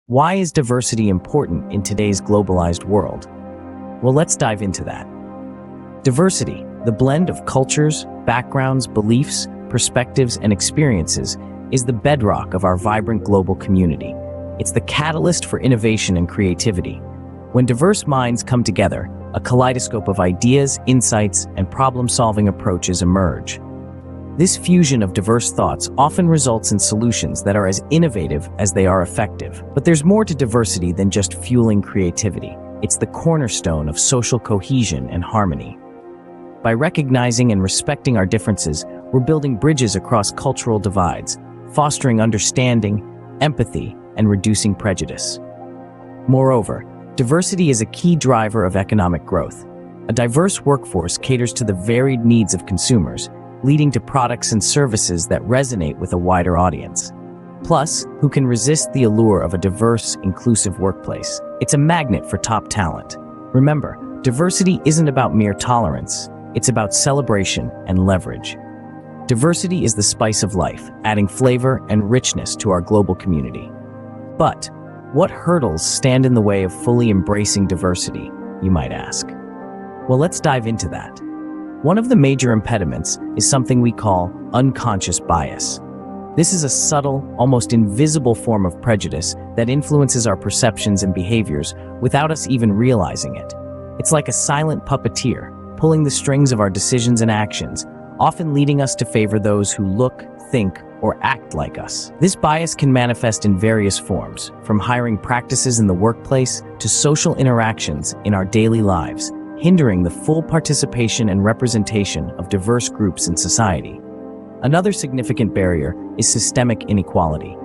Why is diversity important in today's globalized world? Well, let's dive into that. Diversity, the blend of cultures, backgrounds, beliefs, perspectives, and experiences, is the bedrock of our vibrant global community. It's the catalyst for innovation and creativity. When diverse minds come together, a kaleidoscope of ideas, insights, and problem-solving approaches emerge. This fusion of diverse thoughts often results in solutions that are as innovative as they are effective. But there's more to diversity than just fueling creativity. It's the cornerstone of social cohesion and harmony. By recognizing and respecting our differences, we're building bridges across cultural divides, fostering understanding, empathy, and reducing prejudice. Moreover, diversity is a key driver of economic growth. A diverse workforce caters to the varied needs of consumers, leading to products and services that resonate with a wider audience. Plus, who can resist the allure of a diverse, inclusive workplace? It's a magnet for top talent. Remember, diversity isn't about mere tolerance, it's about celebration and leverage. Diversity is the spice of life, adding flavor and richness to our global community. But what hurdles stand in the way of fully embracing diversity, you might ask? Well, let's dive into that. One of the major impediments is something we call unconscious bias. This is a subtle, almost invisible form of prejudice that influences our perceptions and behaviors without us even realizing it. It's like a silent puppeteer, pulling the strings of our decisions and actions, often leading us to favor those who look, think, or act like us. This bias can manifest in various forms, from hiring practices in the workplace to social interactions in our daily lives, hindering the full participation and representation of diverse groups in society. Another significant barrier is systemic inequality.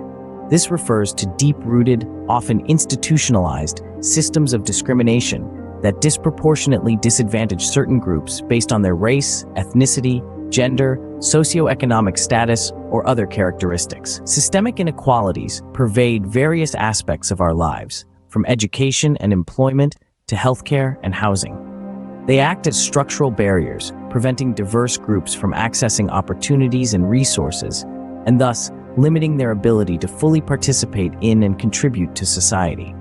This refers to deep-rooted, often institutionalized, systems of discrimination that disproportionately disadvantage certain groups based on their race, ethnicity, gender, socioeconomic status, or other characteristics. Systemic inequalities pervade various aspects of our lives, from education and employment to healthcare and housing. They act as structural barriers, preventing diverse groups from accessing opportunities and resources, and thus limiting their ability to fully participate in and contribute to society.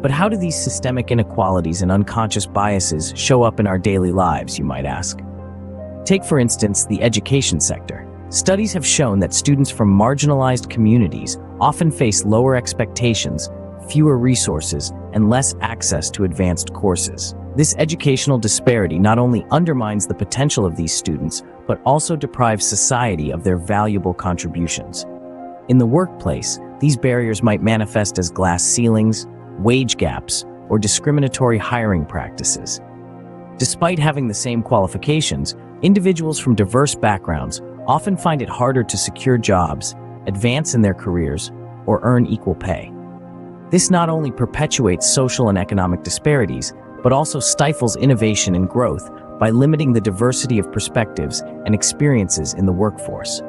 But how do these systemic inequalities and unconscious biases show up in our daily lives, you might ask? Take, for instance, the education sector. Studies have shown that students from marginalized communities often face lower expectations, fewer resources, and less access to advanced courses. This educational disparity not only undermines the potential of these students, but also deprives society of their valuable contributions. In the workplace, these barriers might manifest as glass ceilings, wage gaps, or discriminatory hiring practices. Despite having the same qualifications, individuals from diverse backgrounds often find it harder to secure jobs, advance in their careers, or earn equal pay. This not only perpetuates social and economic disparities, but also stifles innovation and growth by limiting the diversity of perspectives and experiences in the workforce.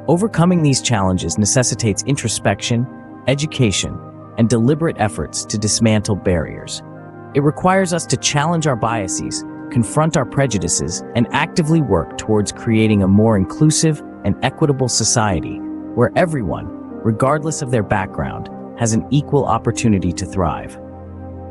Overcoming these challenges necessitates introspection, education, and deliberate efforts to dismantle barriers. It requires us to challenge our biases, confront our prejudices, and actively work towards creating a more inclusive and equitable society where everyone, regardless of their background, has an equal opportunity to thrive.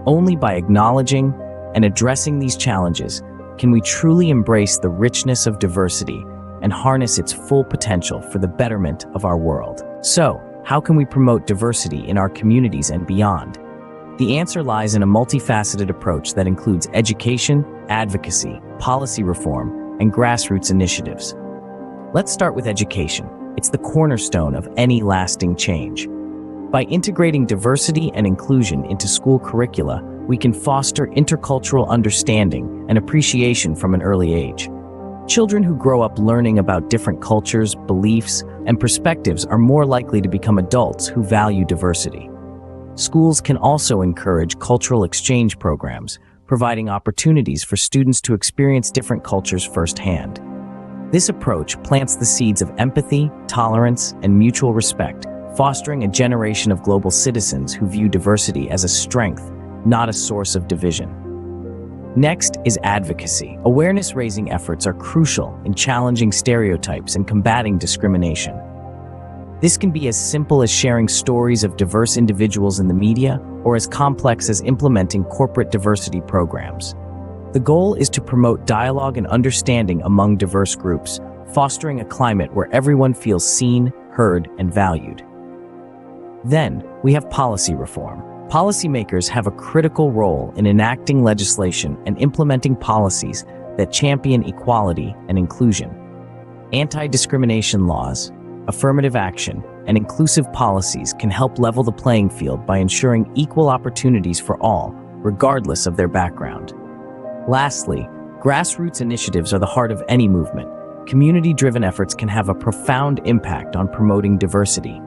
Only by acknowledging and addressing these challenges can we truly embrace the richness of diversity and harness its full potential for the betterment of our world. So, how can we promote diversity in our communities and beyond? The answer lies in a multifaceted approach that includes education, advocacy, policy reform, and grassroots initiatives. Let's start with education. It's the cornerstone of any lasting change. By integrating diversity and inclusion into school curricula, we can foster intercultural understanding and appreciation from an early age. Children who grow up learning about different cultures, beliefs, and perspectives are more likely to become adults who value diversity. Schools can also encourage cultural exchange programs, providing opportunities for students to experience different cultures firsthand. This approach plants the seeds of empathy, tolerance, and mutual respect, fostering a generation of global citizens who view diversity as a strength, not a source of division. Next is advocacy. Awareness-raising efforts are crucial in challenging stereotypes and combating discrimination. This can be as simple as sharing stories of diverse individuals in the media, or as complex as implementing corporate diversity programs. The goal is to promote dialogue and understanding among diverse groups, fostering a climate where everyone feels seen, heard, and valued. Then, we have policy reform. Policymakers have a critical role in enacting legislation and implementing policies that champion equality and inclusion. Anti-discrimination laws, affirmative action, and inclusive policies can help level the playing field by ensuring equal opportunities for all, regardless of their background. Lastly, grassroots initiatives are the heart of any movement. Community-driven efforts can have a profound impact on promoting diversity.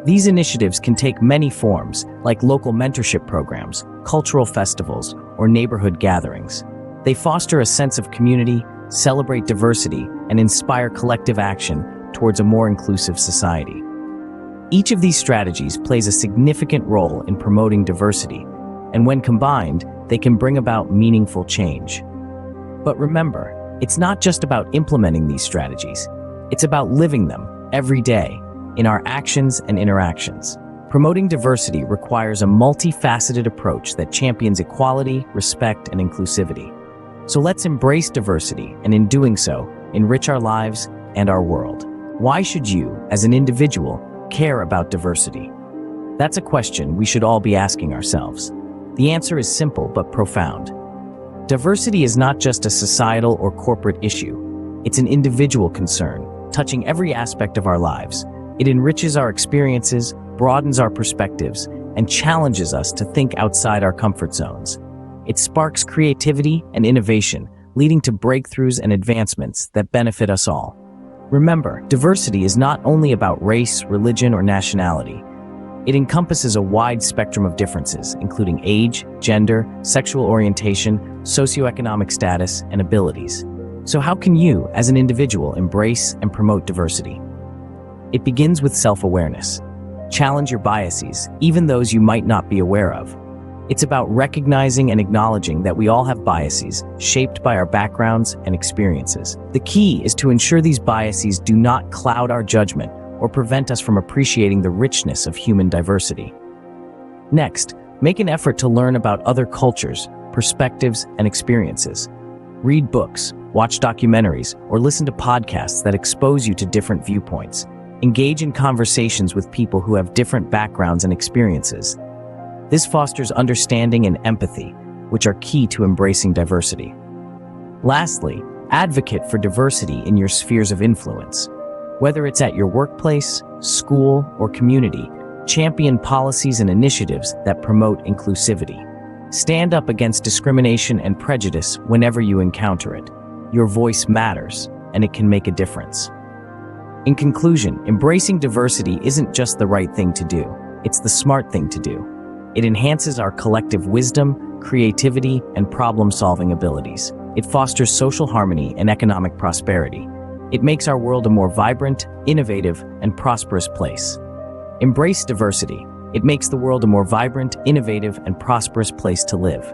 These initiatives can take many forms, like local mentorship programs, cultural festivals, or neighborhood gatherings. They foster a sense of community, celebrate diversity, and inspire collective action towards a more inclusive society. Each of these strategies plays a significant role in promoting diversity, and when combined, they can bring about meaningful change. But remember, it's not just about implementing these strategies. It's about living them every day, in our actions and interactions. Promoting diversity requires a multifaceted approach that champions equality, respect, and inclusivity. So let's embrace diversity, and in doing so, enrich our lives and our world. Why should you, as an individual, care about diversity? That's a question we should all be asking ourselves. The answer is simple but profound. Diversity is not just a societal or corporate issue. It's an individual concern, touching every aspect of our lives. It enriches our experiences, broadens our perspectives, and challenges us to think outside our comfort zones. It sparks creativity and innovation, leading to breakthroughs and advancements that benefit us all. Remember, diversity is not only about race, religion, or nationality. It encompasses a wide spectrum of differences, including age, gender, sexual orientation, socioeconomic status, and abilities. So how can you, as an individual, embrace and promote diversity? It begins with self-awareness. Challenge your biases, even those you might not be aware of. It's about recognizing and acknowledging that we all have biases, shaped by our backgrounds and experiences. The key is to ensure these biases do not cloud our judgment or prevent us from appreciating the richness of human diversity. Next, make an effort to learn about other cultures, perspectives, and experiences. Read books, watch documentaries, or listen to podcasts that expose you to different viewpoints. Engage in conversations with people who have different backgrounds and experiences. This fosters understanding and empathy, which are key to embracing diversity. Lastly, advocate for diversity in your spheres of influence. Whether it's at your workplace, school, or community, champion policies and initiatives that promote inclusivity. Stand up against discrimination and prejudice whenever you encounter it. Your voice matters, and it can make a difference. In conclusion, embracing diversity isn't just the right thing to do, it's the smart thing to do. It enhances our collective wisdom, creativity, and problem-solving abilities. It fosters social harmony and economic prosperity. It makes our world a more vibrant, innovative, and prosperous place. Embrace diversity. It makes the world a more vibrant, innovative, and prosperous place to live.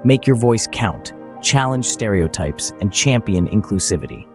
Make your voice count, challenge stereotypes, and champion inclusivity.